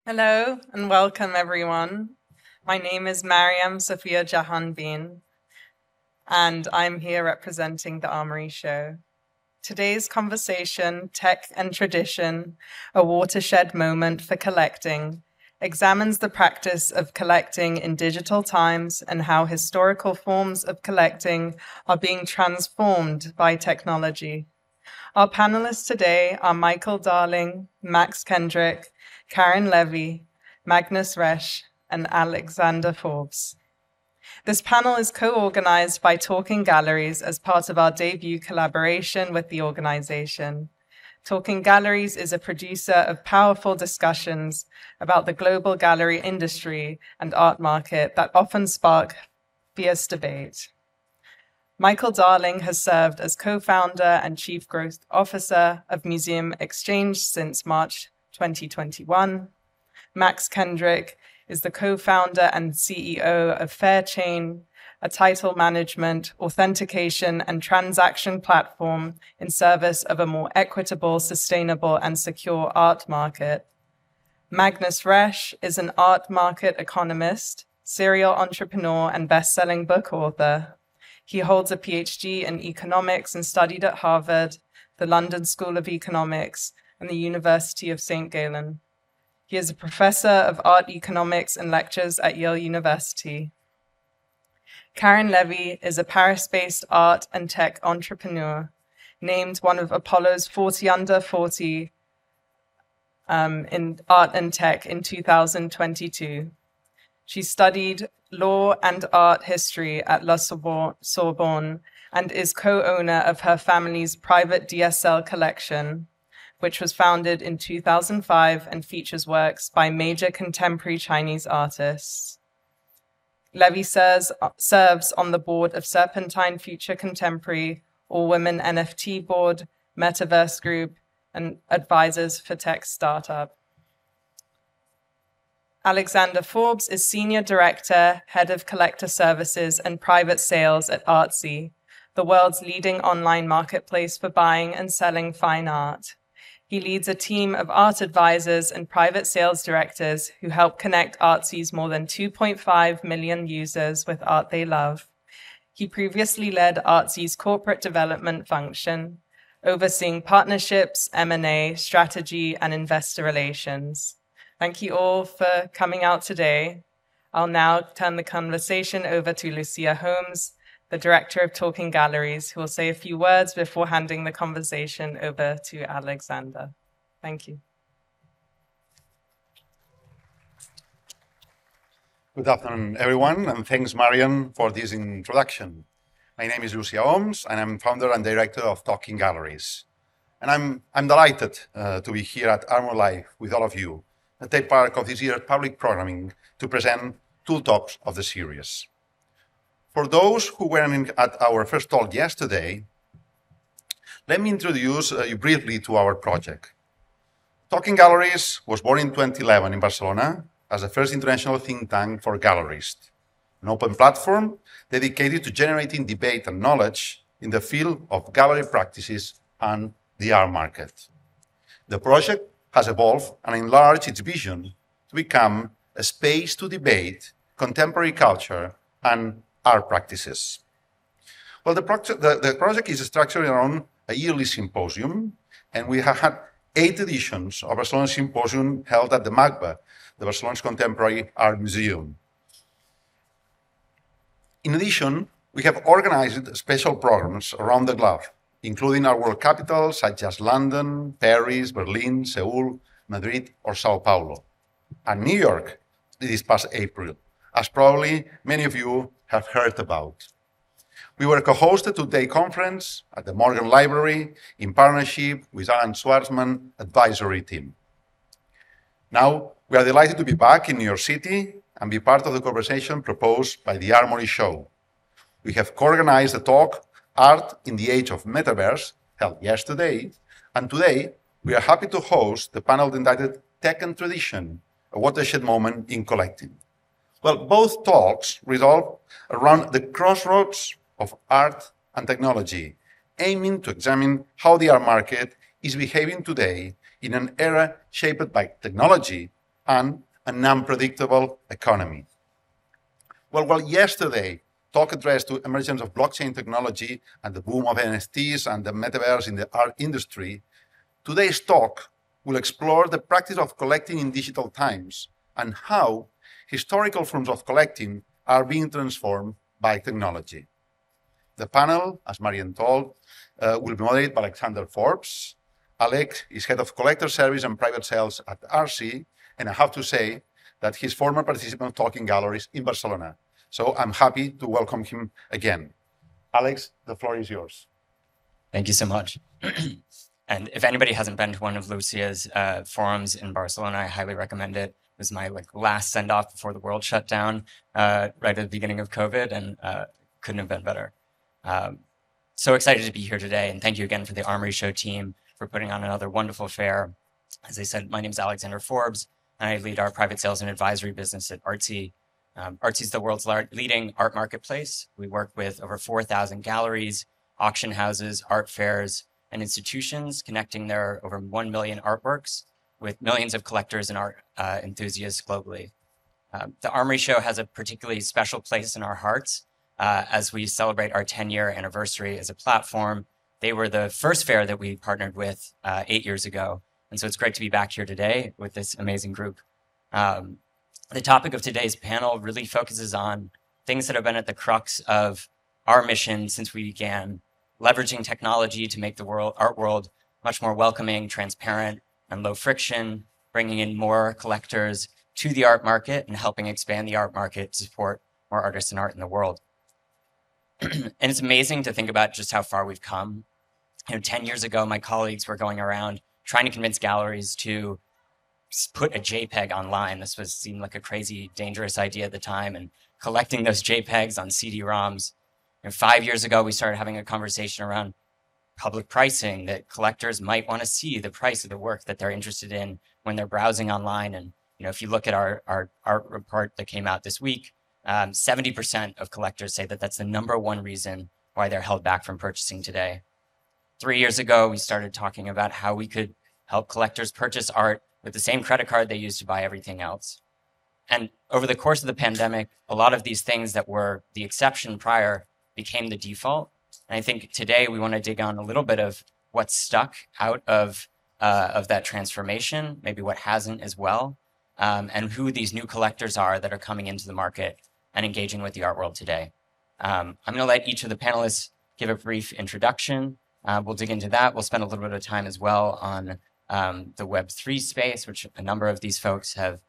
Hello and welcome everyone. My name is Mariam Sophia Jahanbeen and I'm here representing the Armory show. Today's conversation, Tech and Tradition, a watershed moment for collecting, examines the practice of collecting in digital times and how historical forms of collecting are being transformed by technology. Our panelists today are Michael Darling, Max Kendrick, Karen Levy, Magnus Resch, and Alexander Forbes. This panel is co-organized by Talking Galleries as part of our debut collaboration with the organization. Talking Galleries is a producer of powerful discussions about the global gallery industry and art market that often spark fierce debate. Michael Darling has served as co-founder and chief growth officer of Museum Exchange since March 2021. Max Kendrick is the co-founder and CEO of Fairchain, a title management, authentication, and transaction platform in service of a more equitable, sustainable, and secure art market. Magnus Resch is an art market economist, serial entrepreneur, and best-selling book author. He holds a PhD in economics and studied at Harvard, the London School of Economics, and the University of St. Gallen. He is a professor of art economics and lectures at Yale University. Karen Levy is a Paris-based art and tech entrepreneur, named one of Apollo's 40 under 40 in art and tech in 2022. She studied law and art history at La Sorbonne and is co-owner of her family's private DSLcollection, which was founded in 2005 and features works by major contemporary Chinese artists. Levy serves on the board of Serpentine Future Contemporary, All-Women NFT Board, Metaverse Group, and advisors for tech startup. Alexander Forbes is Senior Director, Head of Collector Services and Private Sales at Artsy, the world's leading online marketplace for buying and selling fine art. He leads a team of art advisors and private sales directors who help connect Artsy's more than 2.5 million users with art they love. He previously led Artsy's corporate development function, overseeing partnerships, M&A, strategy, and investor relations. Thank you all for coming out today. I'll now turn the conversation over to Lucia Holmes, the director of Talking Galleries, who will say a few words before handing the conversation over to Alexander. Thank you. Good afternoon, everyone, and thanks, Marian, for this introduction. My name is Lucia Holmes, and I'm founder and director of Talking Galleries. And I'm delighted to be here at Armory Live with all of you, and take part of this year's public programming to present two talks of the series. For those who weren't at our first talk yesterday, let me introduce you briefly to our project. Talking Galleries was born in 2011 in Barcelona as the first international think tank for gallerists, an open platform dedicated to generating debate and knowledge in the field of gallery practices and the art market. The project has evolved and enlarged its vision to become a space to debate contemporary culture and art practices. Well, the project is structured around a yearly symposium, and we have had 8 editions of Barcelona Symposium held at the MACBA, the Barcelona's Contemporary Art Museum. In addition, we have organized special programs around the globe, including our world capitals such as London, Paris, Berlin, Seoul, Madrid, or Sao Paulo, and New York this past April, as probably many of you have heard about. We were co-hosted today's conference at the Morgan Library in partnership with Alan Schwartzman advisory team. Now, we are delighted to be back in New York City and be part of the conversation proposed by the Armory show. We have co-organized the talk Art in the Age of Metaverse, held yesterday, and today we are happy to host the panel entitled Tech and Tradition, a watershed moment in collecting. Well, both talks revolve around the crossroads of art and technology, aiming to examine how the art market is behaving today in an era shaped by technology, and an unpredictable economy. Well, while yesterday talk addressed to emergence of blockchain technology and the boom of NFTs and the metaverse in the art industry, today's talk will explore the practice of collecting in digital times and how historical forms of collecting are being transformed by technology. The panel, as Marian told, will be moderated by Alexander Forbes. Alex is head of collector service and private sales at Artsy, and I have to say that he's former participant of Talking Galleries in Barcelona. So I'm happy to welcome him again. Alex, the floor is yours. Thank you so much. And if anybody hasn't been to one of Lucia's forums in Barcelona, I highly recommend it. It was my last send-off before the world shut down right at the beginning of COVID, and couldn't have been better. So excited to be here today, and thank you again for the Armory Show team for putting on another wonderful fair. As I said, my name is Alexander Forbes, and I lead our private sales and advisory business at Artsy. Artsy is the world's leading art marketplace. We work with over 4,000 galleries, auction houses, art fairs, and institutions connecting their over 1 million artworks with millions of collectors and art enthusiasts globally. The Armory Show has a particularly special place in our hearts as we celebrate our 10-year anniversary as a platform. They were the first fair that we partnered with 8 years ago. And so it's great to be back here today with this amazing group. The topic of today's panel really focuses on things that have been at the crux of our mission since we began, leveraging technology to make the art world much more welcoming, transparent, and low friction, bringing in more collectors to the art market and helping expand the art market to support more artists and art in the world. And it's amazing to think about just how far we've come. 10 years ago, my colleagues were going around trying to convince galleries to put a JPEG online. This seemed like a crazy, dangerous idea at the time, and collecting those JPEGs on CD-ROMs. 5 years ago, we started having a conversation around public pricing, that collectors might want to see the price of the work that they're interested in when they're browsing online. And if you look at our art report that came out this week, 70% of collectors say that that's the #1 reason why they're held back from purchasing today. 3 years ago, we started talking about how we could help collectors purchase art with the same credit card they use to buy everything else. And over the course of the pandemic, a lot of these things that were the exception prior became the default. And I think today we want to dig on a little bit of what's stuck out of that transformation, maybe what hasn't as well, and who these new collectors are that are coming into the market and engaging with the art world today. I'm going to let each of the panelists give a brief introduction. We'll dig into that. We'll spend a little bit of time as well on the Web3 space, which a number of these folks have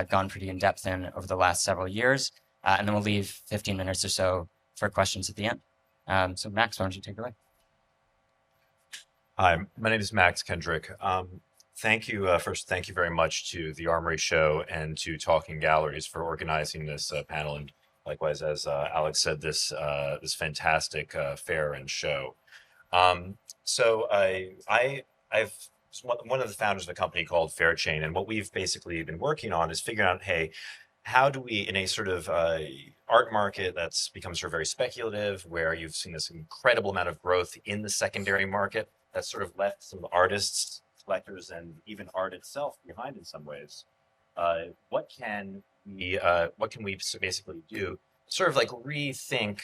gone pretty in depth in over the last several years. And then we'll leave 15 minutes or so for questions at the end. So Max, why don't you take it away? Hi, my name is Max Kendrick. Thank you. First, thank you very much to the Armory Show and to Talking Galleries for organizing this panel. And likewise, as Alex said, this fantastic fair and show. So I've one of the founders of a company called Fairchain, and what we've basically been working on is figuring out, hey, how do we, in a sort of art market that's become sort of very speculative, where you've seen this incredible amount of growth in the secondary market, that's sort of left some artists, collectors, and even art itself behind in some ways. What can we basically do? Sort of like rethink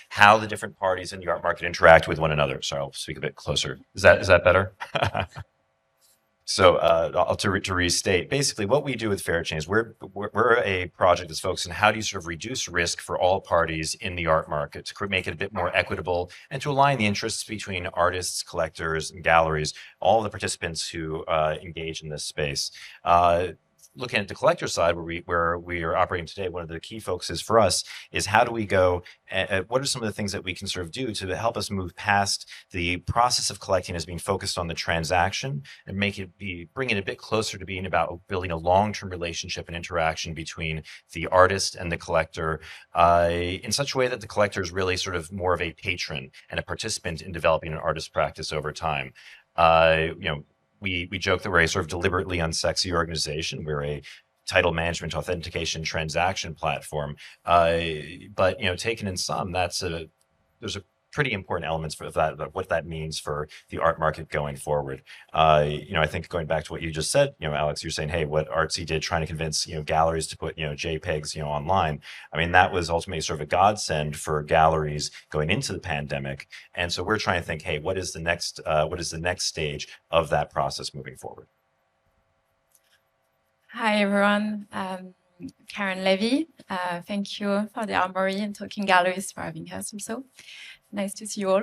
how the different parties in the art market interact with one another. Sorry, I'll speak a bit closer. Is that better? So to restate, basically what we do with Fairchain is we're a project that's focused on how do you sort of reduce risk for all parties in the art market to make it a bit more equitable and to align the interests between artists, collectors, and galleries, all the participants who engage in this space. Looking at the collector side, where we are operating today, one of the key focuses for us is how do we go, what are some of the things that we can sort of do to help us move past the process of collecting as being focused on the transaction and bring it a bit closer to being about building a long-term relationship and interaction between the artist and the collector in such a way that the collector is really sort of more of a patron and a participant in developing an artist practice over time. We joke that we're a sort of deliberately unsexy organization. We're a title management authentication transaction platform. But taken in sum, there's a pretty important elements for that, about what that means for the art market going forward. I think going back to what you just said, Alex, you're saying, hey, what Artsy did, trying to convince, galleries to put, JPEGs, online. I mean, that was ultimately sort of a godsend for galleries going into the pandemic. And so we're trying to think, hey, what is the next stage of that process moving forward? Hi, everyone. Karen Levy. Thank you for the Armory and Talking Galleries for having us also. Nice to see you all.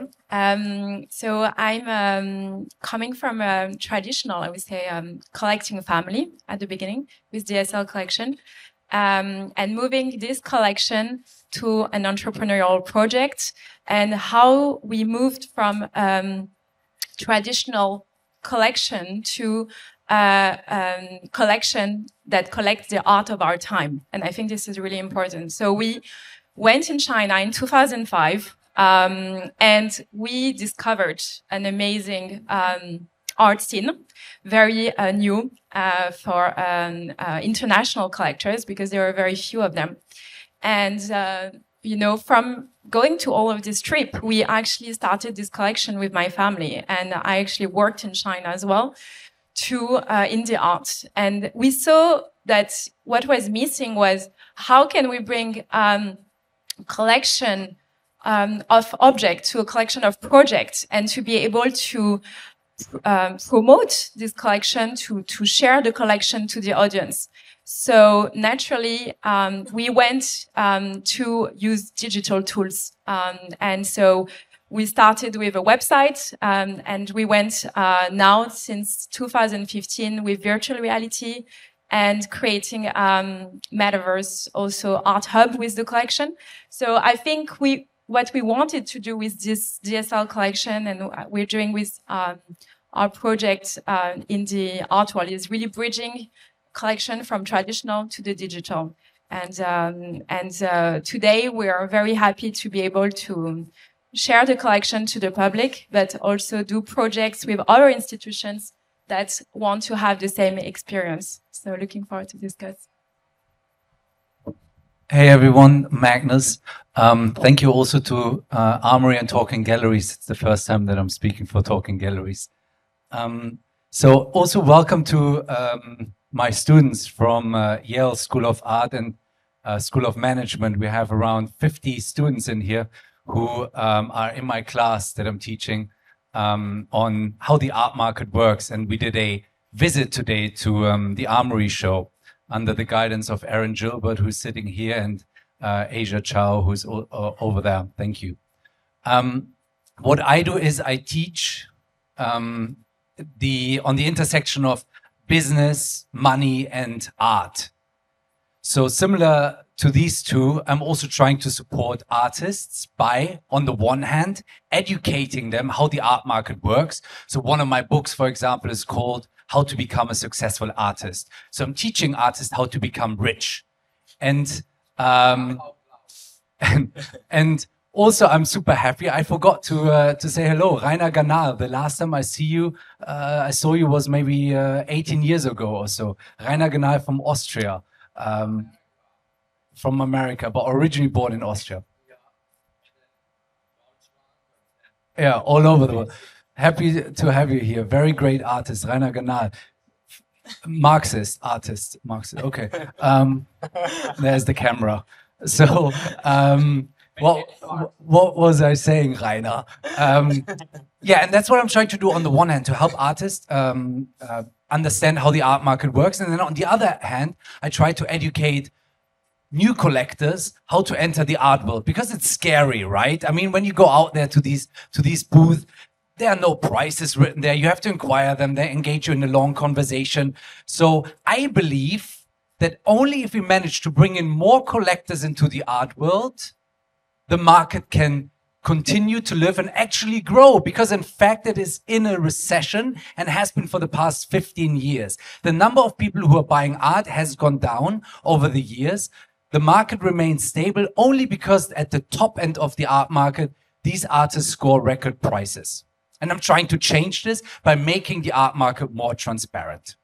So I'm coming from a traditional, I would say, collecting family at the beginning with DSLcollection, and moving this collection to an entrepreneurial project, and how we moved from traditional collection to collection that collects the art of our time. And I think this is really important. So we went in China in 2005, and we discovered an amazing art scene, very new for international collectors, because there are very few of them. And from going to all of this trip, we actually started this collection with my family, and I actually worked in China as well to in the art. And we saw that what was missing was, how can we bring collection of objects to a collection of projects, and to be able to promote this collection, to share the collection to the audience. So naturally, we went to use digital tools. And so we started with a website, and we went now since 2015 with virtual reality and creating metaverse, also art hub with the collection. So I think what we wanted to do with this DSLcollection, and we're doing with our project in the art world, is really bridging collection from traditional to the digital. And today we are very happy to be able to share the collection to the public, but also do projects with other institutions that want to have the same experience. So looking forward to discuss. Hey everyone, Magnus. Thank you also to Armory and Talking Galleries. It's the first time that I'm speaking for Talking Galleries. So also welcome to my students from Yale School of Art and School of Management. We have around 50 students in here who are in my class that I'm teaching on how the art market works. And we did a visit today to the Armory show under the guidance of Aaron Gilbert, who's sitting here, and Asia Chow, who's over there. Thank you. What I do is I teach on the intersection of business, money, and art. So similar to these two, I'm also trying to support artists by, on the one hand, educating them how the art market works. So one of my books, for example, is called How to Become a Successful Artist. So I'm teaching artists how to become rich. And also I'm super happy. I forgot to say hello, Rainer Ganal. The last time I saw you was maybe 18 years ago or so. Rainer Ganal from Austria. From America, but originally born in Austria. Yeah, all over the world. Happy to have you here. Very great artist, Rainer Ganal. Marxist artist. Marxist. Okay. There's the camera. So, what was I saying, Rainer? Yeah, and that's what I'm trying to do on the one hand, to help artists understand how the art market works. And then on the other hand, I try to educate new collectors how to enter the art world, because it's scary, right? I mean, when you go out there to these booths, there are no prices written there. You have to inquire them. They engage you in a long conversation. So I believe that only if we manage to bring in more collectors into the art world, the market can continue to live and actually grow, because in fact it is in a recession and has been for the past 15 years. The number of people who are buying art has gone down over the years. The market remains stable only because at the top end of the art market, these artists score record prices. And I'm trying to change this by making the art market more transparent.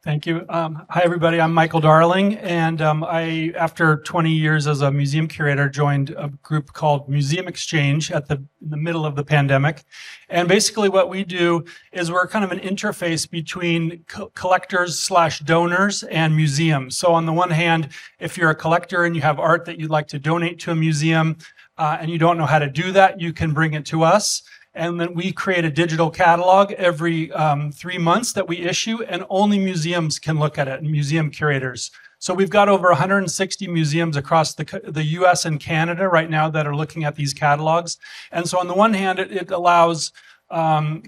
Thank you. Hi, everybody. I'm Michael Darling, and I, after 20 years as a museum curator, joined a group called Museum Exchange in the middle of the pandemic. And basically what we do is we're kind of an interface between collectors/donors and museums. So on the one hand, if you're a collector and you have art that you'd like to donate to a museum and you don't know how to do that, you can bring it to us. And then we create a digital catalog every 3 months that we issue, and only museums can look at it, and museum curators. So we've got over 160 museums across the US and Canada right now that are looking at these catalogs. And so on the one hand, it allows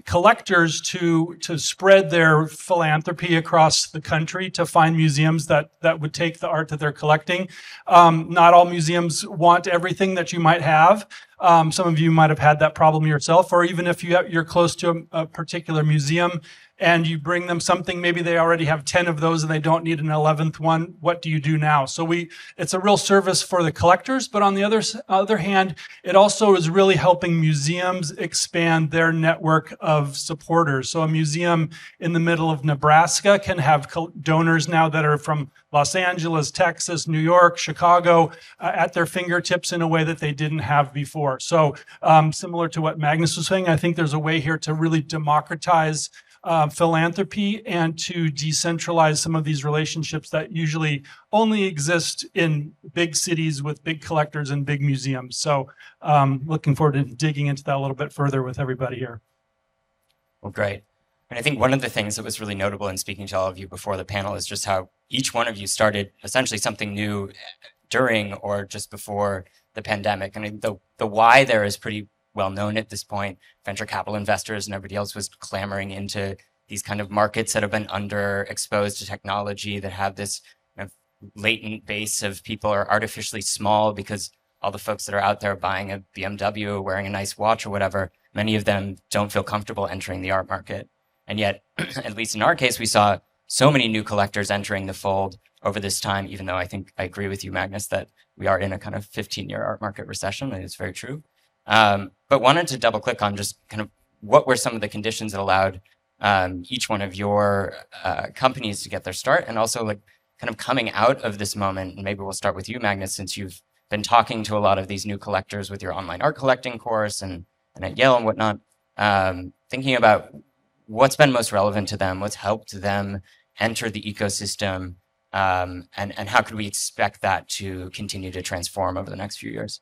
collectors to spread their philanthropy across the country to find museums that would take the art that they're collecting. Not all museums want everything that you might have. Some of you might have had that problem yourself, or even if you're close to a particular museum and you bring them something, maybe they already have 10 of those and they don't need an 11th one. What do you do now? So it's a real service for the collectors, but on the other hand, it also is really helping museums expand their network of supporters. So a museum in the middle of Nebraska can have donors now that are from Los Angeles, Texas, New York, Chicago, at their fingertips in a way that they didn't have before. So similar to what Magnus was saying, I think there's a way here to really democratize philanthropy and to decentralize some of these relationships that usually only exist in big cities with big collectors and big museums. So looking forward to digging into that a little bit further with everybody here. Well, great. And I think one of the things that was really notable in speaking to all of you before the panel is just how each one of you started essentially something new during or just before the pandemic. And the why there is pretty well known at this point. Venture capital investors and everybody else was clamoring into these kind of markets that have been underexposed to technology, that have this kind of latent base of people are artificially small because all the folks that are out there buying a BMW or wearing a nice watch or whatever, many of them don't feel comfortable entering the art market. And yet, at least in our case, we saw so many new collectors entering the fold over this time, even though I think I agree with you, Magnus, that we are in a kind of 15-year art market recession, and it's very true. But wanted to double click on just kind of what were some of the conditions that allowed each one of your companies to get their start, and also like kind of coming out of this moment. And maybe we'll start with you, Magnus, since you've been talking to a lot of these new collectors with your online art collecting course and at Yale and whatnot, thinking about what's been most relevant to them, what's helped them enter the ecosystem, and how could we expect that to continue to transform over the next few years?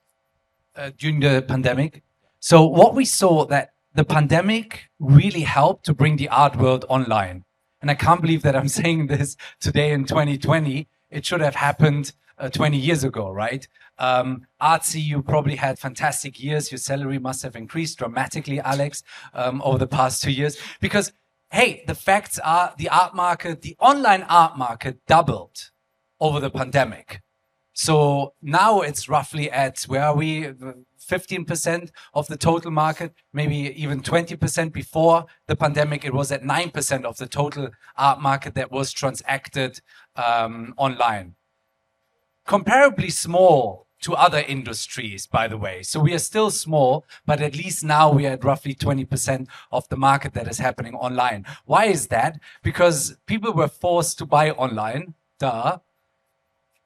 During the pandemic. So what we saw that the pandemic really helped to bring the art world online. And I can't believe that I'm saying this today in 2020. It should have happened 20 years ago, right? Artsy, you probably had fantastic years. Your salary must have increased dramatically, Alex, over the past 2 years. Because, hey, the facts are the art market, the online art market doubled over the pandemic. So now it's roughly at, where are we, 15% of the total market, maybe even 20%. Before the pandemic, it was at 9% of the total art market that was transacted online. Comparably small to other industries, by the way. So we are still small, but at least now we are at roughly 20% of the market that is happening online. Why is that? Because people were forced to buy online, duh.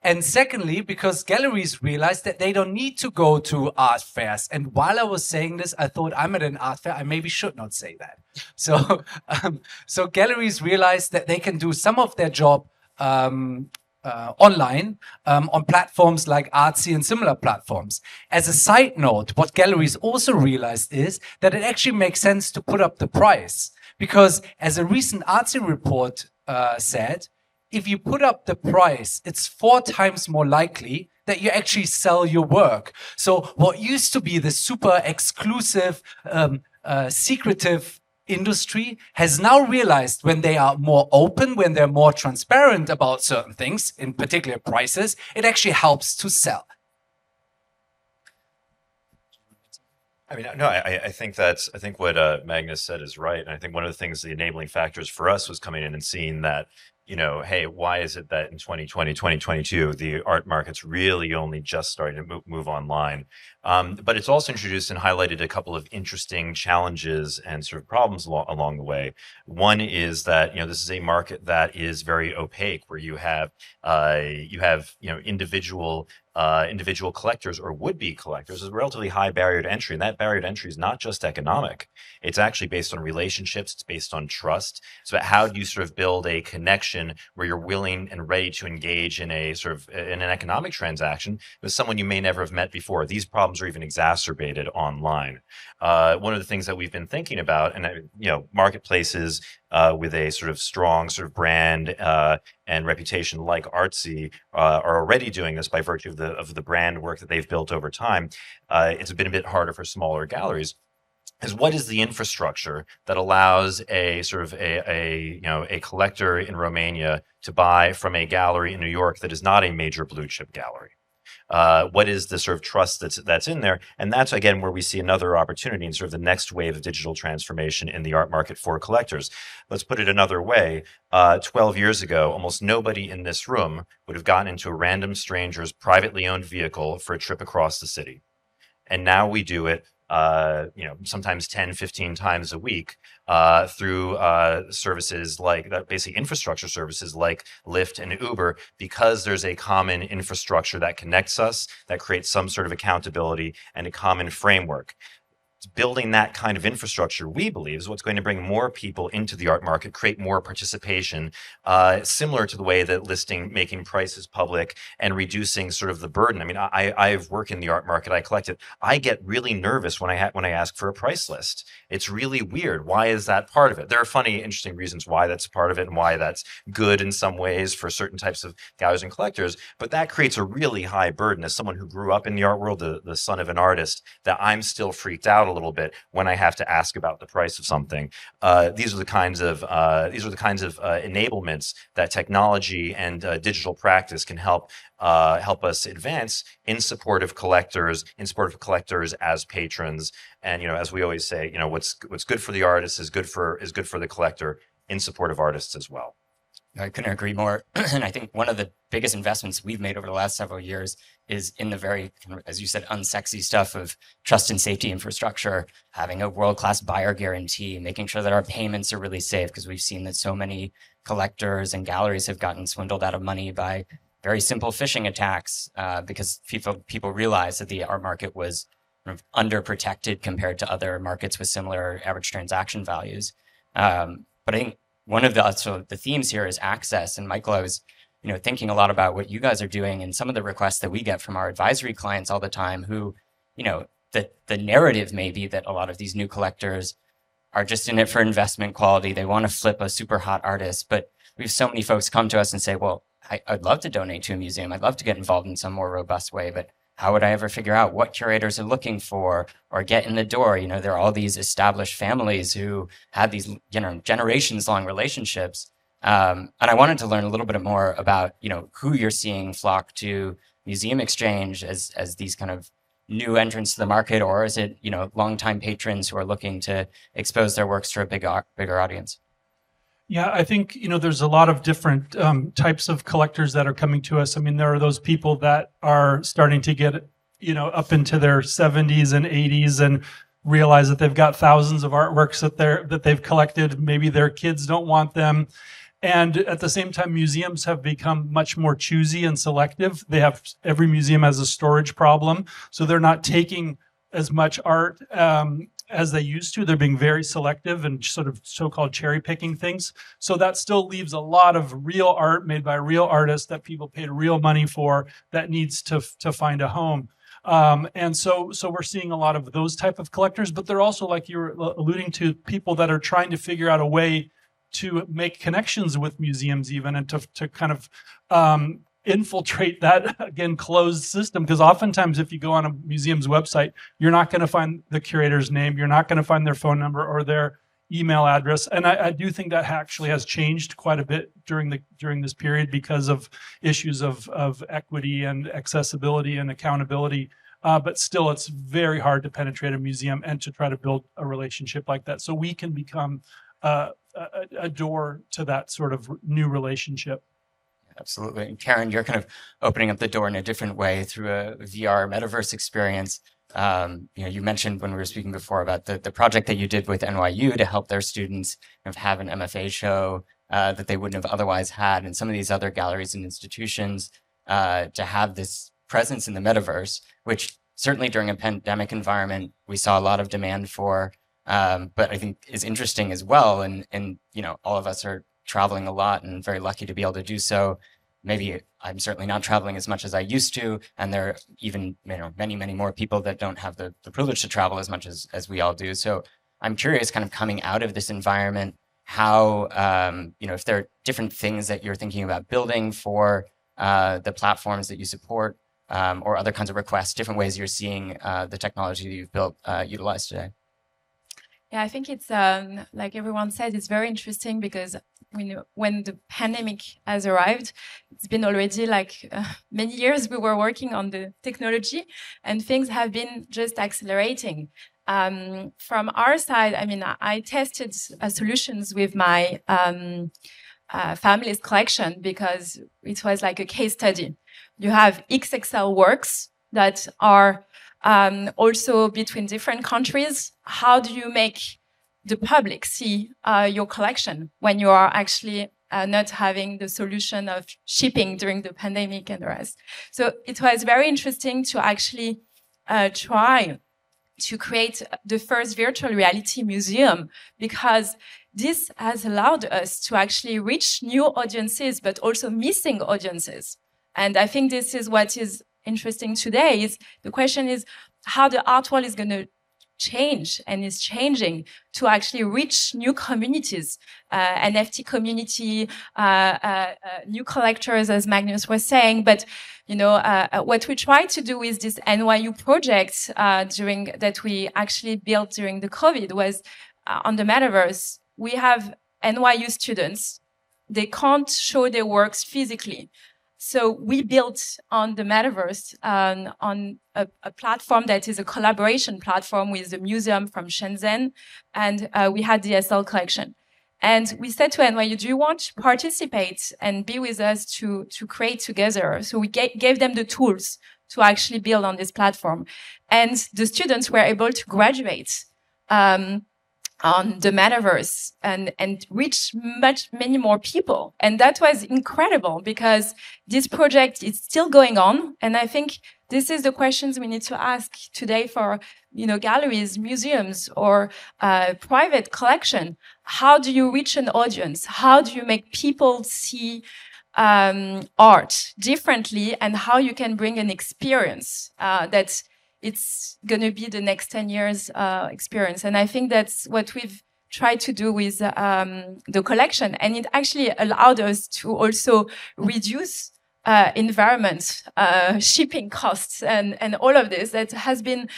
And secondly, because galleries realized that they don't need to go to art fairs. And while I was saying this, I thought I'm at an art fair. I maybe should not say that. So galleries realized that they can do some of their job online on platforms like Artsy and similar platforms. As a side note, what galleries also realized is that it actually makes sense to put up the price. Because as a recent Artsy report said, if you put up the price, it's 4 times more likely that you actually sell your work. So what used to be the super exclusive, secretive industry has now realized when they are more open, when they're more transparent about certain things, in particular prices, it actually helps to sell. I mean, no, I think what Magnus said is right. And I think one of the things, the enabling factors for us was coming in and seeing that hey, why is it that in 2020, 2022, the art market's really only just starting to move online? But it's also introduced and highlighted a couple of interesting challenges and sort of problems along the way. One is that, this is a market that is very opaque, where you have individual collectors or would-be collectors. There's a relatively high barrier to entry, and that barrier to entry is not just economic. It's actually based on relationships. It's based on trust. So how do you sort of build a connection where you're willing and ready to engage in a sort of in an economic transaction with someone you may never have met before? These problems are even exacerbated online. One of the things that we've been thinking about, and marketplaces with a sort of strong sort of brand and reputation like Artsy are already doing this by virtue of the brand work that they've built over time. It's been a bit harder for smaller galleries. Is what is the infrastructure that allows a sort of a collector in Romania to buy from a gallery in New York that is not a major blue chip gallery? What is the sort of trust that's in there? And that's, again, where we see another opportunity in sort of the next wave of digital transformation in the art market for collectors. Let's put it another way. 12 years ago, almost nobody in this room would have gotten into a random stranger's privately owned vehicle for a trip across the city. And now we do it sometimes 10, 15 times a week through services like that, basic infrastructure services like Lyft and Uber, because there's a common infrastructure that connects us, that creates some sort of accountability and a common framework. Building that kind of infrastructure, we believe, is what's going to bring more people into the art market, create more participation, similar to the way that making prices public and reducing sort of the burden. I mean, I've worked in the art market, I collect it. I get really nervous when I ask for a price list. It's really weird. Why is that part of it? There are funny, interesting reasons why that's part of it and why that's good in some ways for certain types of galleries and collectors, but that creates a really high burden. As someone who grew up in the art world, the son of an artist, that I'm still freaked out a little bit when I have to ask about the price of something. These are the kinds of enablements that technology and digital practice can help us advance in support of collectors, as patrons. And as we always say, what's good for the artist is good for the collector, in support of artists as well. I couldn't agree more. And I think one of the biggest investments we've made over the last several years is in the very, as you said, unsexy stuff of trust and safety infrastructure, having a world-class buyer guarantee, making sure that our payments are really safe, because we've seen that so many collectors and galleries have gotten swindled out of money by very simple phishing attacks, because people realized that the art market was kind of underprotected compared to other markets with similar average transaction values. But I think one of the themes here is access. And Michael, I was, thinking a lot about what you guys are doing and some of the requests that we get from our advisory clients all the time who, the narrative may be that a lot of these new collectors are just in it for investment quality. They want to flip a super hot artist. But we have so many folks come to us and say, well, I'd love to donate to a museum. I'd love to get involved in some more robust way, but how would I ever figure out what curators are looking for or get in the door? There are all these established families who have these, generations long relationships. And I wanted to learn a little bit more about, who you're seeing flock to Museum Exchange as these kind of new entrants to the market, or is it, longtime patrons who are looking to expose their works to a bigger audience? Yeah, I think, there's a lot of different types of collectors that are coming to us. I mean, there are those people that are starting to get, up into their 70s and 80s and realize that they've got thousands of artworks that they've collected. Maybe their kids don't want them. And at the same time, museums have become much more choosy and selective. Every museum has a storage problem, so they're not taking as much art as they used to. They're being very selective and sort of so-called cherry picking things. So that still leaves a lot of real art made by real artists that people paid real money for that needs to find a home. And so we're seeing a lot of those type of collectors, but they're also, like you were alluding to, people that are trying to figure out a way to make connections with museums even, and to kind of infiltrate that, again, closed system. Because oftentimes if you go on a museum's website, you're not going to find the curator's name, you're not going to find their phone number or their email address. And I do think that actually has changed quite a bit during this period because of issues of equity and accessibility and accountability. But still, it's very hard to penetrate a museum and to try to build a relationship like that. So we can become a door to that sort of new relationship. Absolutely. And Karen, you're kind of opening up the door in a different way through a VR metaverse experience. You mentioned when we were speaking before about the project that you did with NYU to help their students kind of have an MFA show that they wouldn't have otherwise had, and some of these other galleries and institutions to have this presence in the metaverse, which certainly during a pandemic environment, we saw a lot of demand for, but I think is interesting as well. And all of us are traveling a lot and very lucky to be able to do so. Maybe I'm certainly not traveling as much as I used to, and there are even many, many more people that don't have the privilege to travel as much as we all do. So I'm curious, kind of coming out of this environment, how if there are different things that you're thinking about building for the platforms that you support, or other kinds of requests, different ways you're seeing the technology that you've built utilized today. Yeah, I think it's like everyone said, it's very interesting because when the pandemic has arrived, it's been already like many years we were working on the technology, and things have been just accelerating. From our side, I mean, I tested solutions with my family's collection because it was like a case study. You have XXL works that are also between different countries. How do you make the public see your collection when you are actually not having the solution of shipping during the pandemic and the rest? So it was very interesting to actually try to create the first virtual reality museum, because this has allowed us to actually reach new audiences, but also missing audiences. And I think this is what is interesting today. Is the question is how the art world is going to change and is changing to actually reach new communities, NFT community, new collectors, as Magnus was saying. But what we tried to do with this NYU project that we actually built during the COVID was on the metaverse. We have NYU students; they can't show their works physically. So we built on the metaverse on a platform that is a collaboration platform with the museum from Shenzhen, and we had DSLcollection. And we said to NYU, do you want to participate and be with us to create together? So we gave them the tools to actually build on this platform. And the students were able to graduate on the metaverse and reach many more people. And that was incredible because this project is still going on. And I think this is the questions we need to ask today for, galleries, museums, or private collection. How do you reach an audience? How do you make people see art differently, and how you can bring an experience that it's going to be the next 10 years experience. And I think that's what we've tried to do with the collection. And it actually allowed us to also reduce environment, shipping costs, and all of this. That has been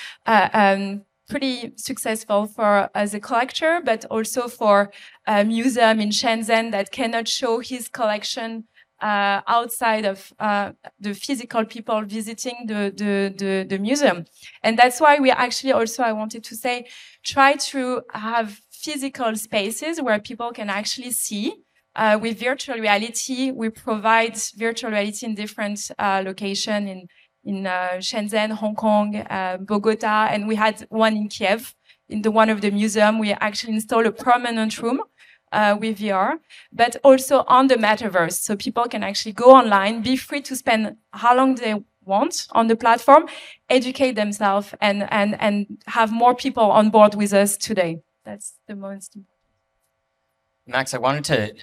pretty successful for as a collector, but also for a museum in Shenzhen that cannot show his collection outside of the physical people visiting the museum. And that's why we actually also, I wanted to say, try to have physical spaces where people can actually see. With virtual reality, we provide virtual reality in different locations in Shenzhen, Hong Kong, Bogota, and we had one in Kiev. In one of the museum, we actually installed a permanent room with VR, but also on the metaverse. So people can actually go online, be free to spend how long they want on the platform, educate themselves, and have more people on board with us today. That's the most important. Max, I wanted to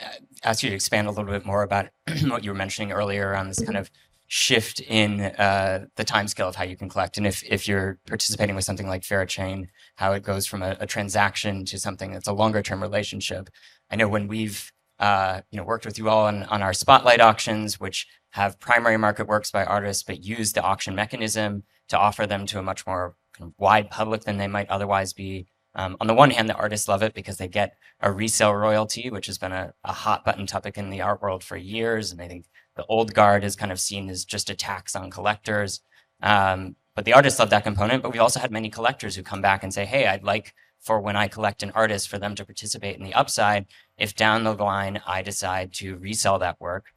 ask you to expand a little bit more about what you were mentioning earlier on this kind of shift in the timescale of how you can collect. And if you're participating with something like Fairchain, how it goes from a transaction to something that's a longer term relationship. I know when we've worked with you all on our spotlight auctions, which have primary market works by artists, but use the auction mechanism to offer them to a much more kind of wide public than they might otherwise be. On the one hand, the artists love it because they get a resale royalty, which has been a hot button topic in the art world for years. And I think the old guard is kind of seen as just a tax on collectors. But the artists love that component. But we've also had many collectors who come back and say, hey, I'd like for when I collect an artist for them to participate in the upside. If down the line I decide to resell that work,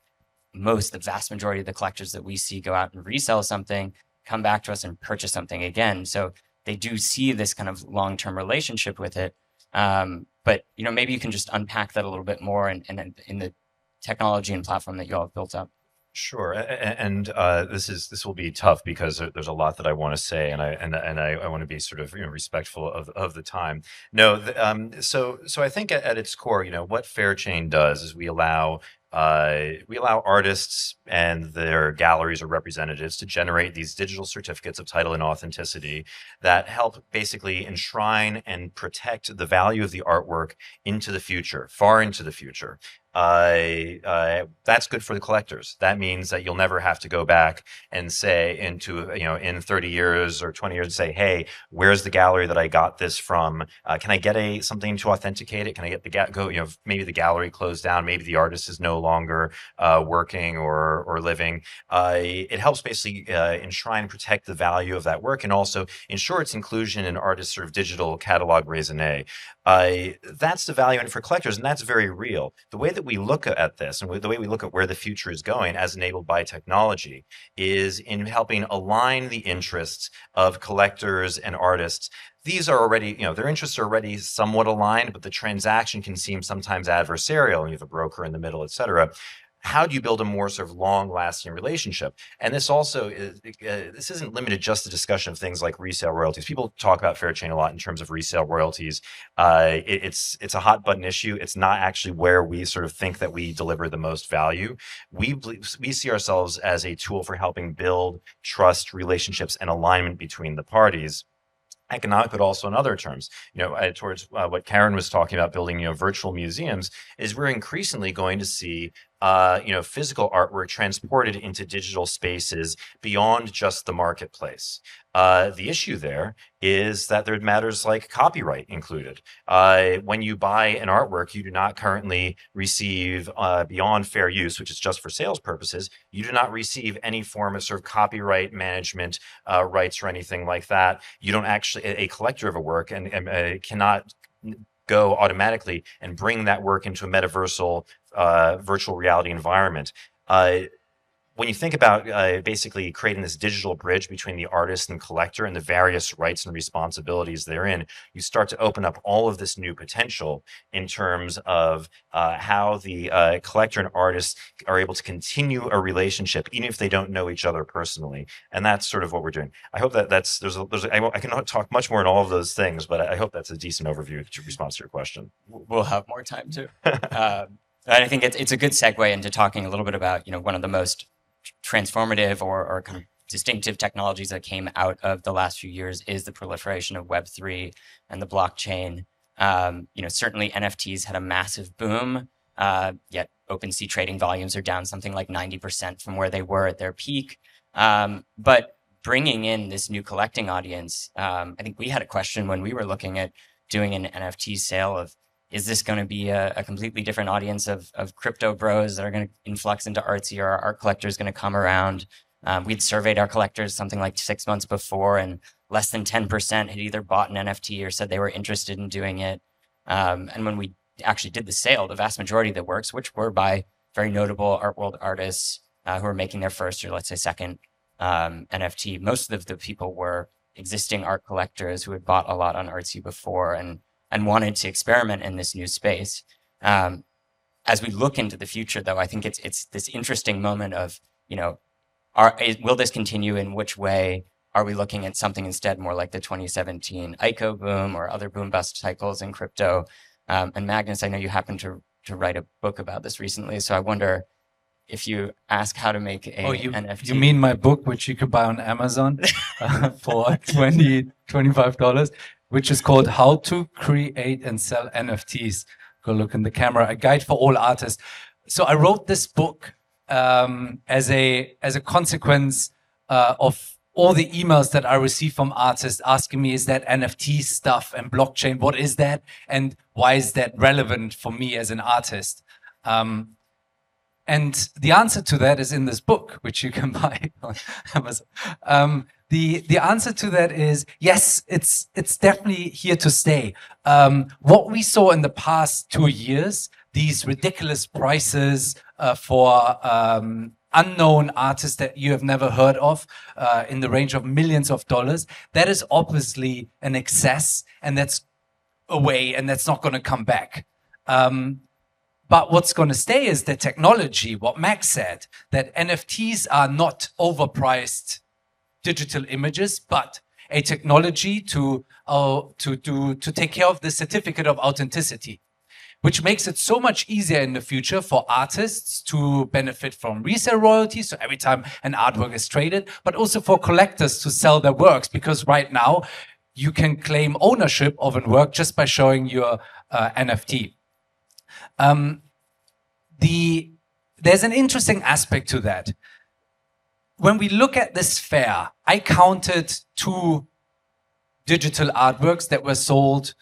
the vast majority of the collectors that we see go out and resell something, come back to us and purchase something again. So they do see this kind of long-term relationship with it. But maybe you can just unpack that a little bit more in the technology and platform that you all have built up. Sure, and this will be tough because there's a lot that I want to say, and I want to be sort of respectful of the time. No, so I think at its core, what Fairchain does is we allow artists and their galleries or representatives to generate these digital certificates of title and authenticity that help basically enshrine and protect the value of the artwork into the future, far into the future. That's good for the collectors. That means that you'll never have to go back and say in 30 years or 20 years, say, hey, where's the gallery that I got this from? Can I get something to authenticate it? Can I get maybe the gallery closed down, maybe the artist is no longer working or living. It helps basically enshrine and protect the value of that work and also ensure its inclusion in artists' sort of digital catalog raisonné. That's the value in it for collectors, and that's very real. The way that we look at this and the way we look at where the future is going as enabled by technology is in helping align the interests of collectors and artists. These are already, their interests are already somewhat aligned, but the transaction can seem sometimes adversarial, and you have a broker in the middle, et cetera. How do you build a more sort of long-lasting relationship? And this also is, this isn't limited just to discussion of things like resale royalties. People talk about Fairchain a lot in terms of resale royalties. It's a hot button issue. It's not actually where we sort of think that we deliver the most value. We see ourselves as a tool for helping build trust, relationships, and alignment between the parties. Economic, but also in other terms, towards what Karen was talking about, building, virtual museums, is we're increasingly going to see, physical artwork transported into digital spaces beyond just the marketplace. The issue there is that there are matters like copyright included. When you buy an artwork, you do not currently receive, beyond fair use, which is just for sales purposes, you do not receive any form of sort of copyright management rights or anything like that. You don't actually, a collector of a work and cannot go automatically and bring that work into a metaversal virtual reality environment. When you think about basically creating this digital bridge between the artist and collector and the various rights and responsibilities therein, you start to open up all of this new potential in terms of how the collector and artist are able to continue a relationship, even if they don't know each other personally. And that's sort of what we're doing. I hope that I cannot talk much more on all of those things, but I hope that's a decent overview to response to your question. We'll have more time too. I think it's a good segue into talking a little bit about, one of the most transformative or kind of distinctive technologies that came out of the last few years is the proliferation of Web3 and the blockchain. Certainly NFTs had a massive boom, yet OpenSea trading volumes are down something like 90% from where they were at their peak. But bringing in this new collecting audience, I think we had a question when we were looking at doing an NFT sale of, is this going to be a completely different audience of crypto bros that are going to influx into Artsy, or are art collectors going to come around? We'd surveyed our collectors something like 6 months before, and less than 10% had either bought an NFT or said they were interested in doing it. And when we actually did the sale, the vast majority of the works, which were by very notable art world artists who were making their first or let's say second NFT, most of the people were existing art collectors who had bought a lot on Artsy before and wanted to experiment in this new space. As we look into the future, though, I think it's this interesting moment of, will this continue? In which way? Are we looking at something instead more like the 2017 AIKA boom or other boom bust cycles in crypto? And Magnus, I know you happened to write a book about this recently, so I wonder if you ask how to make a NFT. You mean my book, which you could buy on Amazon for $25, which is called How to Create and Sell NFTs. Go look in the camera, a guide for all artists. So I wrote this book as a consequence of all the emails that I received from artists asking me, is that NFT stuff and blockchain, what is that? And why is that relevant for me as an artist? And the answer to that is in this book, which you can buy on Amazon. the answer to that is yes, it's definitely here to stay. What we saw in the past 2 years, these ridiculous prices for unknown artists that you have never heard of, in the range of millions of dollars, that is obviously an excess, and that's away, and that's not going to come back. But what's going to stay is the technology, what Max said, that NFTs are not overpriced digital images, but a technology to take care of the certificate of authenticity, which makes it so much easier in the future for artists to benefit from resale royalties. So every time an artwork is traded, but also for collectors to sell their works, because right now you can claim ownership of a work just by showing your NFT. There's an interesting aspect to that. When we look at this fair, I counted 2 digital artworks that were sold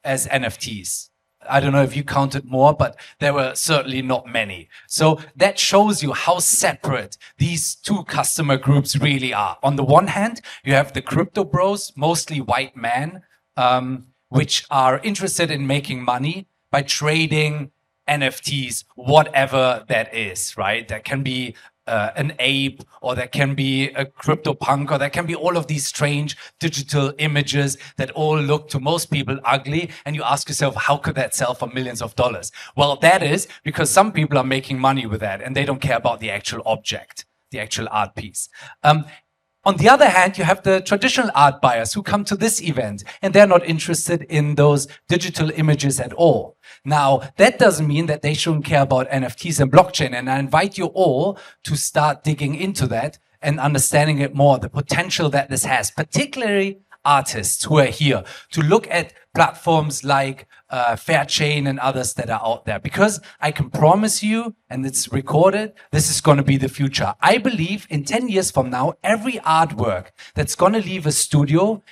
as NFTs. I don't know if you counted more, but there were certainly not many. So that shows you how separate these 2 customer groups really are. On the one hand, you have the crypto bros, mostly white men, which are interested in making money by trading NFTs, whatever that is, right? That can be an ape, or that can be a CryptoPunk, or that can be all of these strange digital images that all look to most people ugly. And you ask yourself, how could that sell for millions of dollars? Well, that is because some people are making money with that and they don't care about the actual object, the actual art piece. On the other hand, you have the traditional art buyers who come to this event and they're not interested in those digital images at all. Now, that doesn't mean that they shouldn't care about NFTs and blockchain. And I invite you all to start digging into that and understanding it more, the potential that this has, particularly artists who are here, to look at platforms like Fairchain and others that are out there, because I can promise you, and it's recorded, this is going to be the future. I believe in 10 years from now, every artwork that's going to leave a studio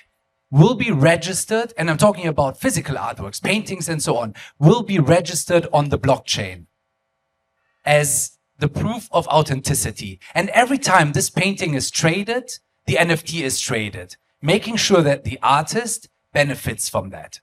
will be registered, and I'm talking about physical artworks, paintings and so on, will be registered on the blockchain as the proof of authenticity. And every time this painting is traded, the NFT is traded, making sure that the artist benefits from that.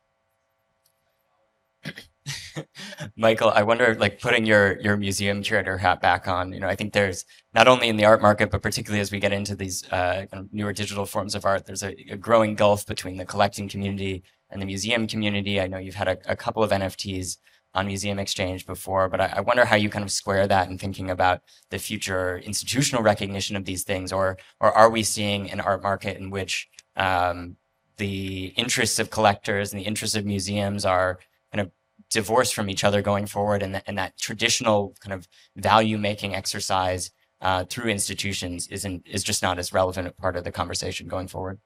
Michael, I wonder, like, putting your museum curator hat back on, I think there's not only in the art market, but particularly as we get into these kind of newer digital forms of art, there's a growing gulf between the collecting community and the museum community. I know you've had a couple of NFTs on Museum Exchange before, but I wonder how you kind of square that in thinking about the future institutional recognition of these things, or are we seeing an art market in which the interests of collectors and the interests of museums are kind of divorced from each other going forward, and that traditional kind of value-making exercise through institutions is just not as relevant a part of the conversation going forward?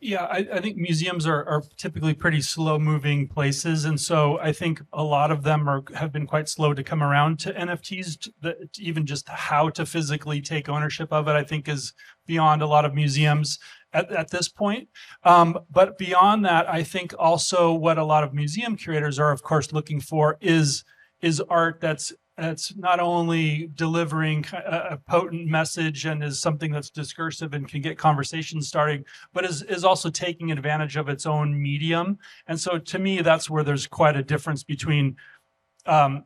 Yeah, I think museums are typically pretty slow-moving places, and so I think a lot of them have been quite slow to come around to NFTs. Even just how to physically take ownership of it, I think, is beyond a lot of museums at this point. But beyond that, I think also what a lot of museum curators are, of course, looking for is art that's not only delivering a potent message and is something that's discursive and can get conversations starting, but is also taking advantage of its own medium. And so to me, that's where there's quite a difference between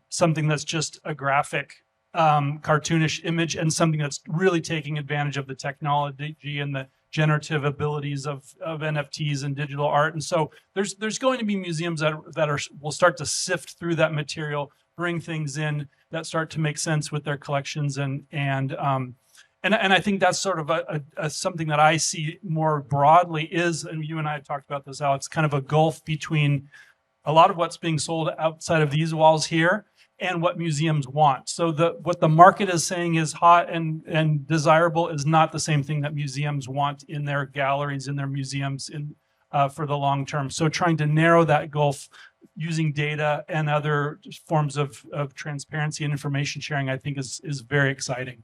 something that's just a graphic, cartoonish image and something that's really taking advantage of the technology and the generative abilities of NFTs and digital art. And so there's going to be museums that will start to sift through that material, bring things in that start to make sense with their collections, and I think that's sort of a something that I see more broadly is, and you and I have talked about this, Alex, kind of a gulf between a lot of what's being sold outside of these walls here and what museums want. So what the market is saying is hot and desirable is not the same thing that museums want in their galleries, in their museums, for the long term. So trying to narrow that gulf using data and other forms of transparency and information sharing, I think is very exciting.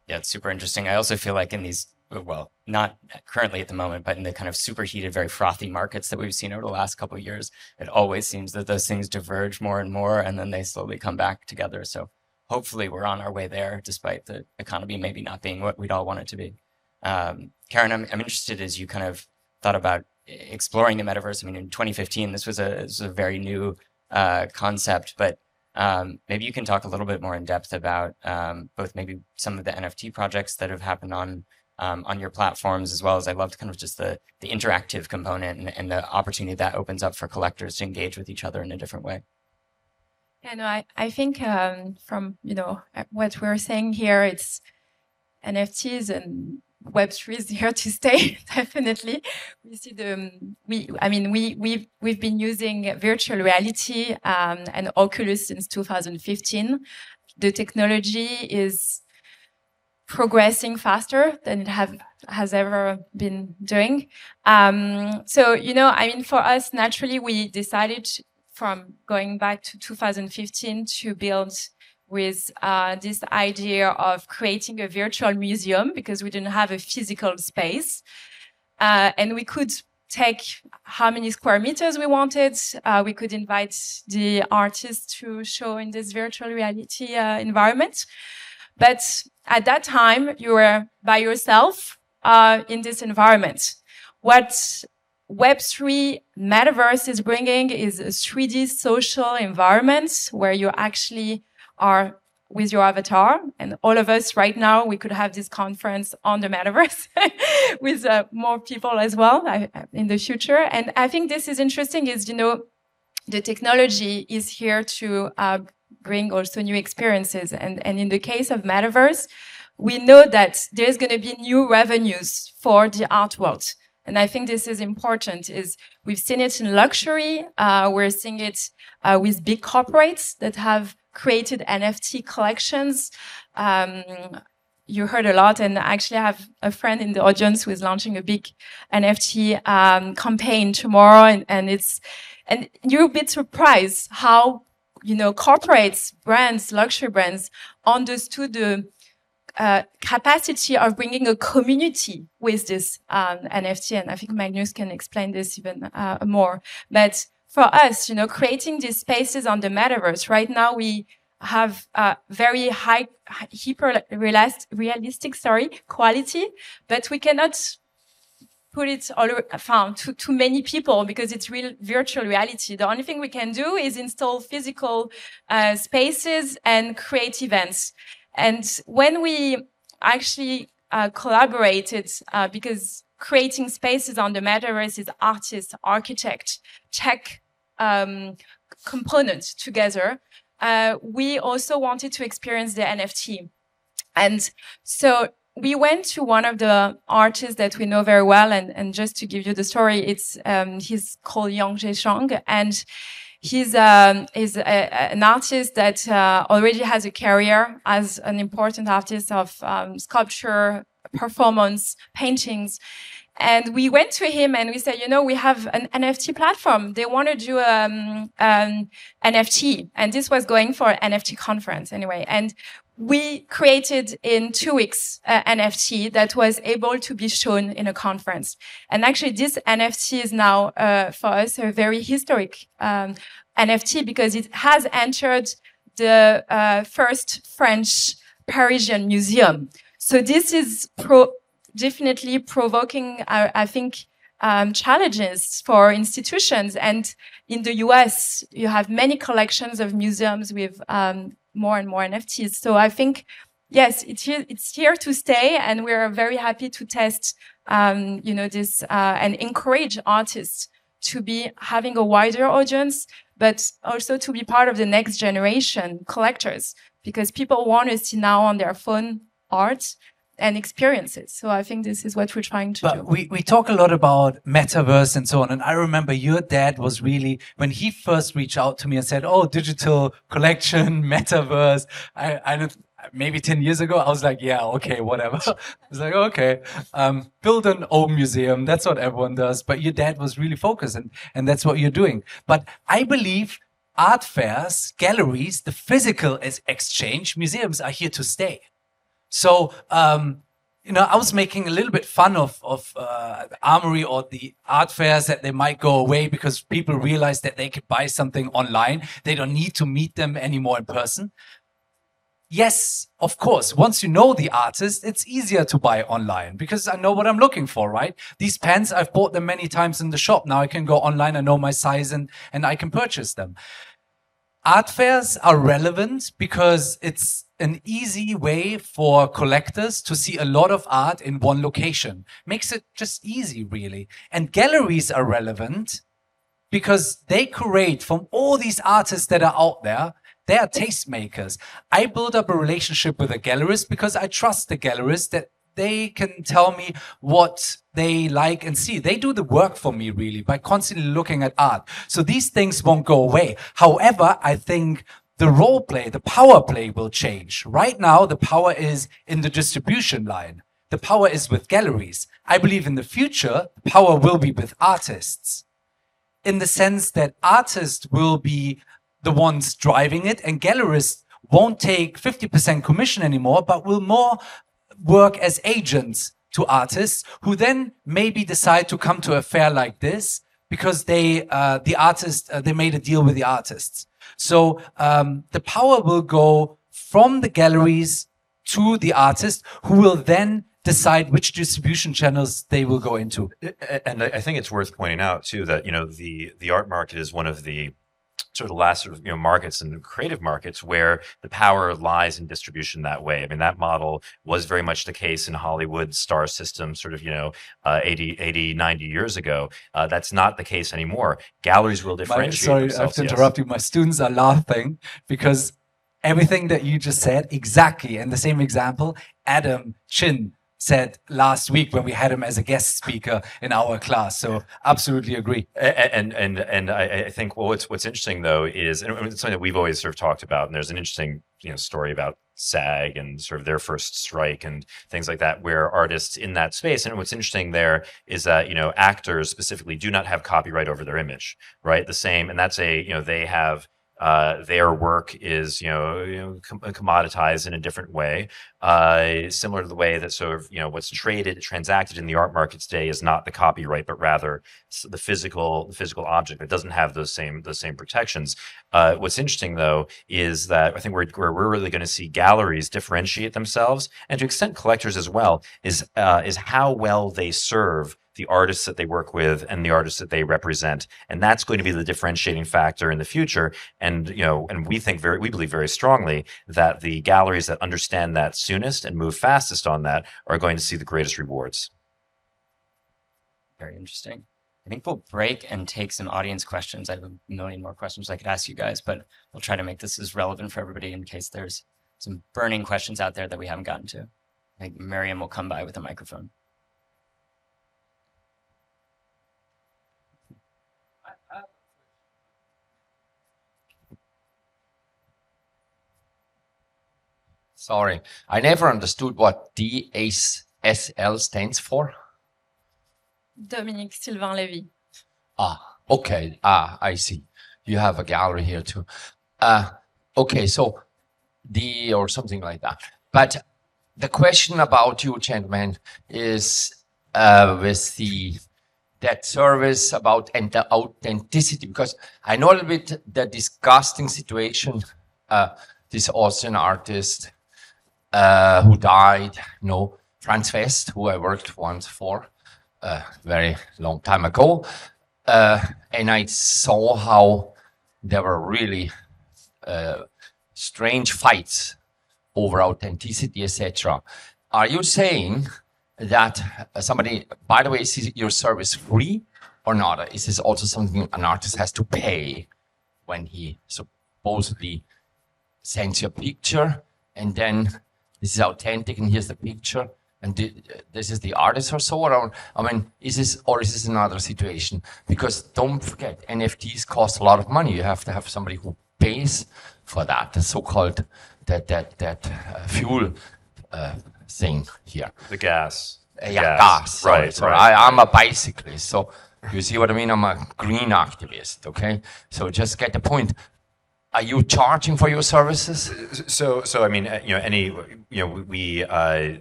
Yeah, it's super interesting. I also feel like in these, well, not currently at the moment, but in the kind of superheated, very frothy markets that we've seen over the last couple of years, it always seems that those things diverge more and more, and then they slowly come back together. So hopefully we're on our way there, despite the economy maybe not being what we'd all want it to be. Karen, I'm interested as you kind of thought about exploring the metaverse. I mean, in 2015, this was a very new concept, but maybe you can talk a little bit more in depth about both maybe some of the NFT projects that have happened on your platforms, as well as I loved kind of just the interactive component and the opportunity that opens up for collectors to engage with each other in a different way. Yeah, no, I think from what we're saying here, it's NFTs and Web3 is here to stay. Definitely, we see we've been using virtual reality and Oculus since 2015. The technology is progressing faster than it has ever been doing. So for us, naturally, we decided from going back to 2015 to build with this idea of creating a virtual museum because we didn't have a physical space. And we could take how many square meters we wanted. We could invite the artists to show in this virtual reality environment. But at that time, you were by yourself in this environment. What Web3 metaverse is bringing is a 3D social environment where you actually are with your avatar. And all of us right now, we could have this conference on the metaverse with more people as well in the future. And I think this is interesting is, the technology is here to bring also new experiences. And in the case of metaverse, we know that there's going to be new revenues for the art world. And I think this is important is we've seen it in luxury. We're seeing it with big corporates that have created NFT collections. You heard a lot, and actually I have a friend in the audience who is launching a big NFT campaign tomorrow, and you're a bit surprised how corporates, brands, luxury brands understood the capacity of bringing a community with this NFT, and I think Magnus can explain this even more. But for us, creating these spaces on the metaverse, right now we have very high, realistic quality, but we cannot put it all found to many people because it's real virtual reality. The only thing we can do is install physical spaces and create events. And when we actually collaborated, because creating spaces on the metaverse is artist, architect, tech components together, we also wanted to experience the NFT. And so we went to one of the artists that we know very well. And just to give you the story, he's called Yang Zheshang, and he's an artist that already has a career as an important artist of sculpture, performance, paintings. And we went to him and we said, we have an NFT platform. They want to do an NFT. And this was going for an NFT conference anyway. And we created in 2 weeks an NFT that was able to be shown in a conference. And actually this NFT is now for us a very historic NFT because it has entered the first French Parisian museum. So this is definitely provoking, I think, challenges for institutions. And in the US, you have many collections of museums with more and more NFTs. So I think, yes, it's here to stay, and we're very happy to test, this and encourage artists to be having a wider audience, but also to be part of the next generation collectors, because people want to see now on their phone art and experiences. So I think this is what we're trying to do. We talk a lot about metaverse and so on. And I remember your dad was really, when he first reached out to me and said, oh, digital collection, metaverse, I maybe 10 years ago, I was like, yeah, okay, whatever. I was like, okay, build an old museum. That's what everyone does. But your dad was really focused, and that's what you're doing. But I believe art fairs, galleries, the physical exchange, museums are here to stay. So, I was making a little bit fun of Armory or the art fairs that they might go away because people realize that they could buy something online. They don't need to meet them anymore in person. yes, of course, once you know the artist, it's easier to buy online because I know what I'm looking for, right? These pens, I've bought them many times in the shop. Now I can go online, I know my size, and I can purchase them. Art fairs are relevant because it's an easy way for collectors to see a lot of art in one location. Makes it just easy, really. And galleries are relevant because they curate from all these artists that are out there. They are tastemakers. I build up a relationship with a gallerist because I trust the gallerist that they can tell me what they like and see. They do the work for me, really, by constantly looking at art. So these things won't go away. However, I think the role play, the power play will change. Right now, the power is in the distribution line. The power is with galleries. I believe in the future, the power will be with artists, in the sense that artists will be the ones driving it, and gallerists won't take 50% commission anymore, but will more work as agents to artists who then maybe decide to come to a fair like this because they made a deal with the artists. So the power will go from the galleries to the artist, who will then decide which distribution channels they will go into. And I think it's worth pointing out too that the art market is one of the sort of last markets and creative markets where the power lies in distribution that way. I mean, that model was very much the case in Hollywood star system sort of 80, 90 years ago. That's not the case anymore. Galleries will differentiate Sorry, themselves. I have to interrupt you. My students are laughing because everything that you just said, exactly, and the same example, Adam Chin said last week when we had him as a guest speaker in our class. So absolutely agree. And I think what's interesting though is, and it's something that we've always sort of talked about, and there's an interesting story about SAG and sort of their first strike and things like that, where artists in that space, and what's interesting there is that actors specifically do not have copyright over their image, right? The same, and that's they have. Their work is, commoditized in a different way, similar to the way that sort of, what's transacted in the art market today is not the copyright, but rather the physical object that doesn't have those same protections. What's interesting though is that I think where we're really going to see galleries differentiate themselves, and to extent collectors as well, is how well they serve the artists that they work with and the artists that they represent, and that's going to be the differentiating factor in the future. And we believe very strongly that the galleries that understand that soonest and move fastest on that are going to see the greatest rewards. Very interesting. I think we'll break and take some audience questions. I have a million more questions I could ask you guys, but we'll try to make this as relevant for everybody in case there's some burning questions out there that we haven't gotten to. I think Miriam will come by with a microphone. Sorry, I never understood what DSL stands for. Dominique Sylvain Levy. Okay. I see. You have a gallery here too. Okay, so or something like that. But the question about you, gentlemen, is with that service about and the authenticity, because I know a little bit the disgusting situation. This Austrian artist who died, Franz West, who I worked once for a very long time ago. And I saw how there were really strange fights over authenticity, etc. Are you saying that somebody, by the way, is your service free or not? Is this also something an artist has to pay when he supposedly sends you a picture and then this is authentic and here's the picture and this is the artist or so? Or, I mean, is this another situation? Because don't forget, NFTs cost a lot of money. You have to have somebody who pays for that, the so-called that fuel thing here. The gas. Gas. Sorry. I'm a bicyclist, so you see what I mean? I'm a green activist, okay? So just get the point. Are you charging for your services? So I mean,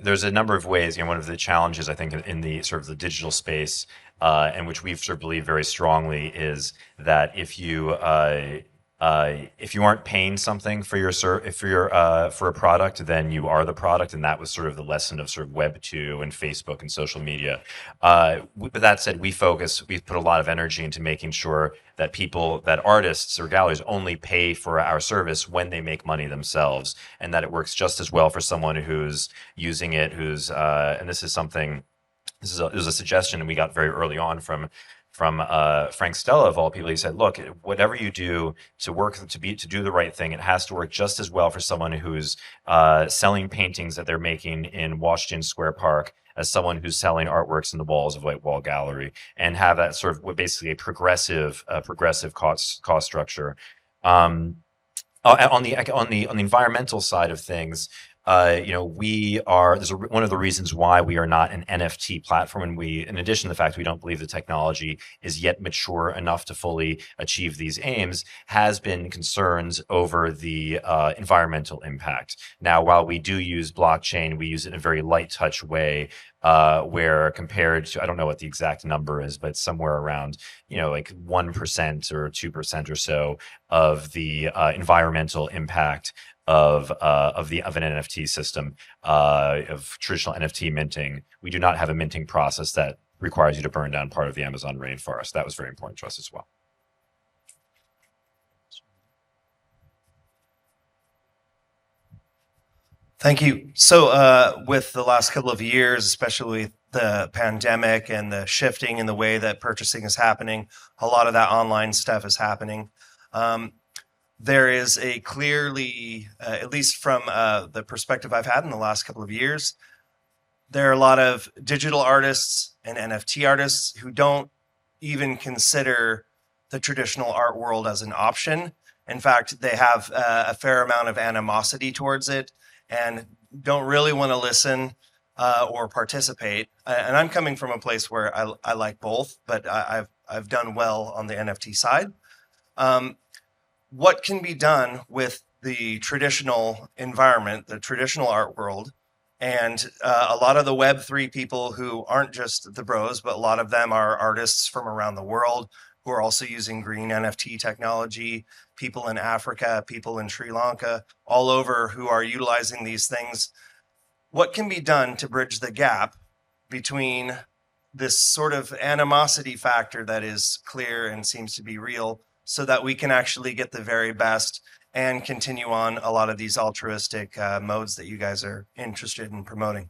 there's a number of ways. One of the challenges I think in the sort of the digital space, and which we've sort of believed very strongly, is that if you if you aren't paying something for your for a product, then you are the product, and that was sort of the lesson of sort of Web 2 and Facebook and social media. But that said, we've put a lot of energy into making sure that artists or galleries only pay for our service when they make money themselves, and that it works just as well for someone who's using it, and this is a suggestion we got very early on from Frank Stella of all people. He said, look, whatever you do to do the right thing, it has to work just as well for someone who's selling paintings that they're making in Washington Square Park as someone who's selling artworks in the walls of White Wall Gallery, and have that sort of basically a progressive cost structure. On the environmental side of things, one of the reasons why we are not an NFT platform, and in addition to the fact we don't believe the technology is yet mature enough to fully achieve these aims, has been concerns over the environmental impact. Now, while we do use blockchain, we use it in a very light touch way, where compared to, I don't know what the exact number is, but somewhere around, like 1% or 2% or so of the environmental impact of an NFT system, of traditional NFT minting. We do not have a minting process that requires you to burn down part of the Amazon rainforest. That was very important to us as well. Thank you. So with the last couple of years, especially with the pandemic and the shifting in the way that purchasing is happening, a lot of that online stuff is happening. There is a clearly, at least from the perspective I've had in the last couple of years, there are a lot of digital artists and NFT artists who don't even consider the traditional art world as an option. In fact, they have a fair amount of animosity towards it and don't really want to listen or participate. And I'm coming from a place where I like both, but I've done well on the NFT side. What can be done with the traditional environment, the traditional art world, and a lot of the Web3 people who aren't just the bros, but a lot of them are artists from around the world who are also using green NFT technology, people in Africa, people in Sri Lanka, all over who are utilizing these things. What can be done to bridge the gap between this sort of animosity factor that is clear and seems to be real, so that we can actually get the very best and continue on a lot of these altruistic modes that you guys are interested in promoting?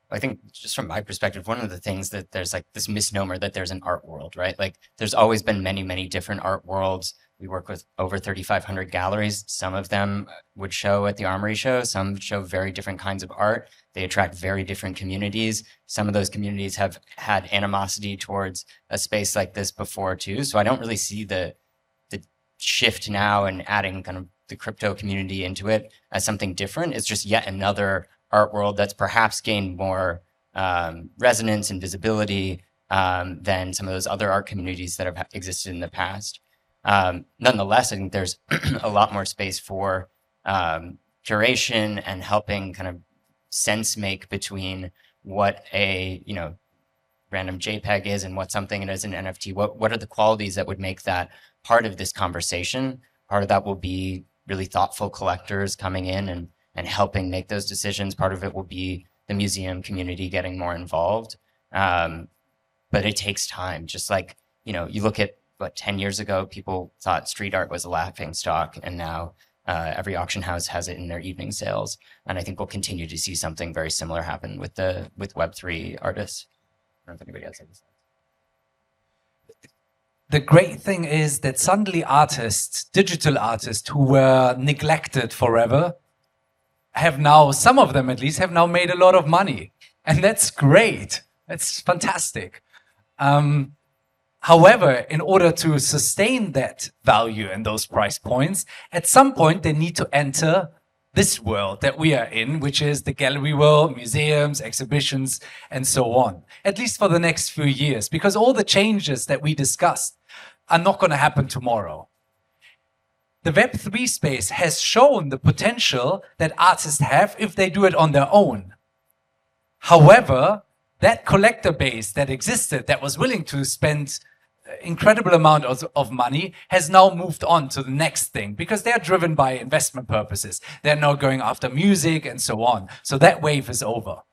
I think just from my perspective, one of the things that there's like this misnomer that there's an art world, right? Like there's always been many, many different art worlds. We work with over 3,500 galleries. Some of them would show at the Armory show. Some show very different kinds of art. They attract very different communities. Some of those communities have had animosity towards a space like this before too. So I don't really see the shift now and adding kind of the crypto community into it as something different. It's just yet another art world that's perhaps gained more resonance and visibility than some of those other art communities that have existed in the past. Nonetheless, I think there's a lot more space for curation and helping kind of sense make between what a random JPEG is and what something it is an NFT. What are the qualities that would make that part of this conversation? Part of that will be really thoughtful collectors coming in and helping make those decisions. Part of it will be the museum community getting more involved. But it takes time. Just like, you look at 10 years ago, people thought street art was a laughing stock, and now every auction house has it in their evening sales. And I think we'll continue to see something very similar happen with Web3 artists. I don't know if anybody else has this. The great thing is that suddenly artists, digital artists who were neglected forever, have now, some of them at least, have now made a lot of money. And that's great. That's fantastic. However, in order to sustain that value and those price points, at some point they need to enter this world that we are in, which is the gallery world, museums, exhibitions, and so on, at least for the next few years, because all the changes that we discussed are not going to happen tomorrow. The Web3 space has shown the potential that artists have if they do it on their own. However, that collector base that existed, that was willing to spend incredible amount of money has now moved on to the next thing because they're driven by investment purposes. They're now going after music and so on. So that wave is over.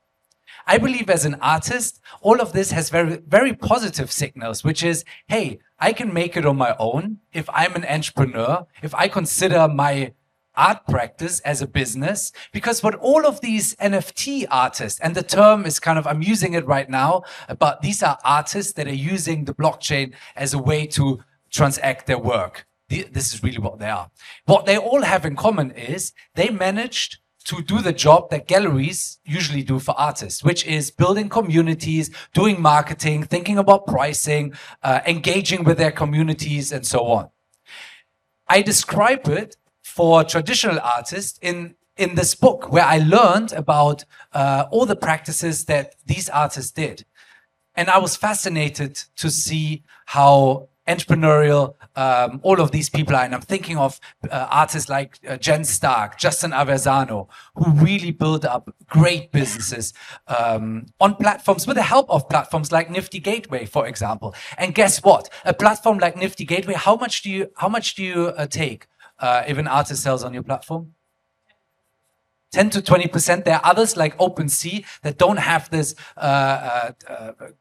I believe as an artist, all of this has very, very positive signals, which is, hey, I can make it on my own if I'm an entrepreneur, if I consider my art practice as a business, because what all of these NFT artists, and the term is kind of, I'm using it right now, but these are artists that are using the blockchain as a way to transact their work. This is really what they are. What they all have in common is they managed to do the job that galleries usually do for artists, which is building communities, doing marketing, thinking about pricing, engaging with their communities, and so on. I describe it for traditional artists in this book, where I learned about all the practices that these artists did. And I was fascinated to see how entrepreneurial all of these people are. And I'm thinking of artists like Jen Stark, Justin Aversano, who really built up great businesses on platforms with the help of platforms like Nifty Gateway, for example. And guess what? A platform like Nifty Gateway, how much do you take if an artist sells on your platform? 10 to 20%. There are others like OpenSea that don't have this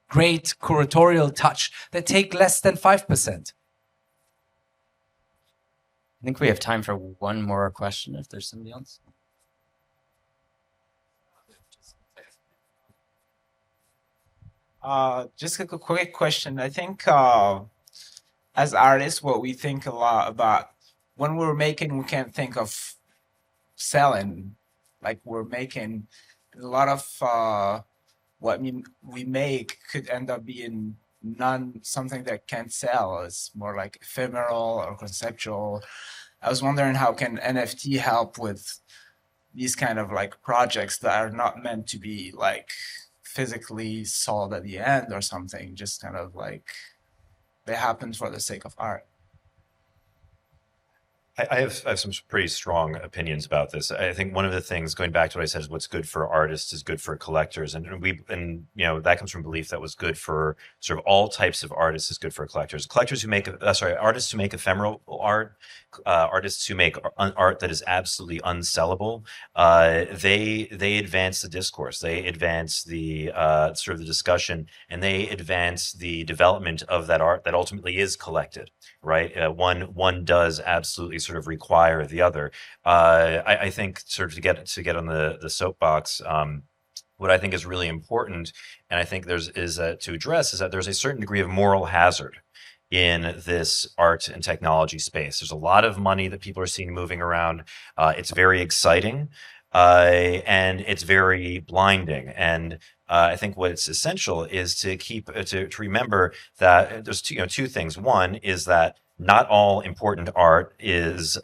great curatorial touch that take less than 5%. I think we have time for one more question if there's somebody else. Just a quick question. I think as artists, what we think a lot about when we're making, we can't think of selling. Like we're making a lot of what we make could end up being something that can't sell. It's more like ephemeral or conceptual. I was wondering how can NFT help with these kind of like projects that are not meant to be like physically sold at the end or something, just kind of like they happen for the sake of art. I have some pretty strong opinions about this. I think one of the things, going back to what I said, is what's good for artists is good for collectors, and that comes from belief that what's good for sort of all types of artists is good for collectors. Collectors who make artists who make ephemeral art, artists who make art that is absolutely unsellable. They advance the discourse, they advance the sort of the discussion, and they advance the development of that art that ultimately is collected. Right, one does absolutely sort of require the other. I think sort of to get on the soapbox, what I think is really important, and I think to address is that there's a certain degree of moral hazard in this art and technology space. There's a lot of money that people are seeing moving around. It's very exciting, and it's very blinding. And I think what's essential is to remember that there's two things. One is that not all important art is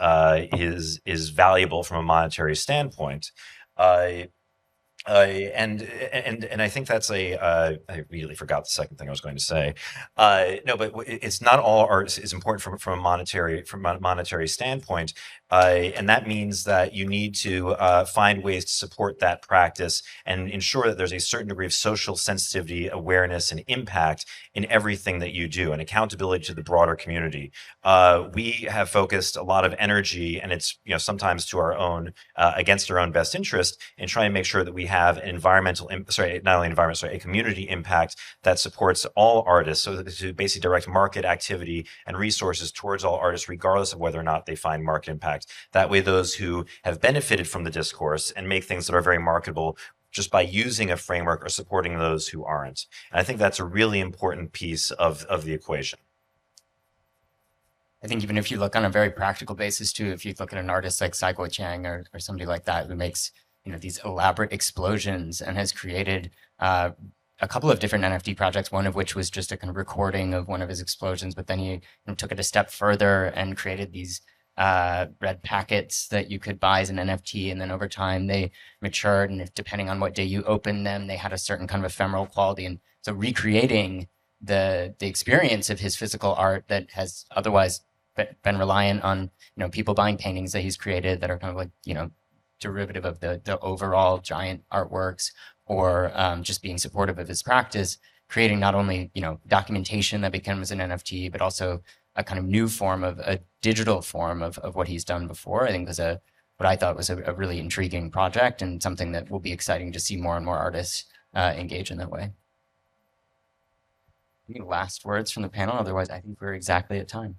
valuable from a monetary standpoint. And I think that's I immediately forgot the second thing I was going to say. No, but it's not all art is important from a monetary standpoint, and that means that you need to find ways to support that practice and ensure that there's a certain degree of social sensitivity, awareness, and impact in everything that you do, and accountability to the broader community. We have focused a lot of energy, and it's sometimes to our own against our own best interest, in trying to make sure that we have an a community impact that supports all artists, so that to basically direct market activity and resources towards all artists, regardless of whether or not they find market impact. That way, those who have benefited from the discourse and make things that are very marketable just by using a framework are supporting those who aren't. And I think that's a really important piece of the equation. I think even if you look on a very practical basis too, if you look at an artist like Saiko Chang or somebody like that who makes these elaborate explosions and has created a couple of different NFT projects, one of which was just a kind of recording of one of his explosions, but then he took it a step further and created these red packets that you could buy as an NFT, and then over time they matured, and depending on what day you opened them, they had a certain kind of ephemeral quality. And so recreating the experience of his physical art that has otherwise been reliant on people buying paintings that he's created that are kind of like derivative of the overall giant artworks, or just being supportive of his practice, creating not only, documentation that becomes an NFT, but also a kind of new form of a digital form of what he's done before, I think was what I thought was a really intriguing project and something that will be exciting to see more and more artists engage in that way. Any last words from the panel? Otherwise, I think we're exactly at time.